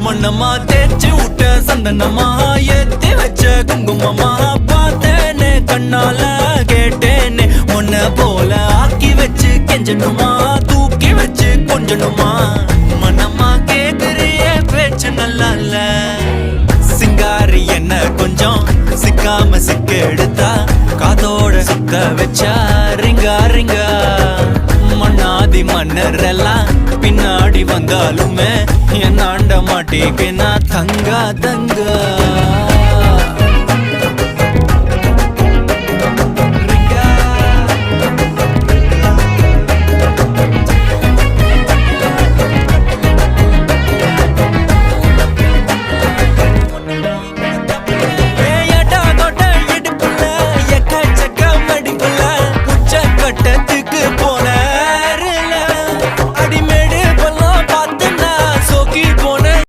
மண்ணம்மா தேய்ச்சி விட்ட சந்தனமா ஏத்தி வச்ச குங்குமமா பார்த்தேனே கண்ணால கேட்டேனே உன்ன போல ஆக்கி வச்சு கெஞ்சணுமா தூக்கி வச்சு கொஞ்சணுமா மனமா கேக்குறிய பேச்சு நல்லா இல்ல சிங்காரி என்ன கொஞ்சம் சிக்காம சிக்க எடுத்தா காதோட சுத்த வச்சா ரிங்கா ரிங்கா மண்ணாதி மன்னர் எல்லாம் பின்னாடி வந்தாலுமே என் ஆண்ட மாட்டேக்கு நான் தங்கா தங்கா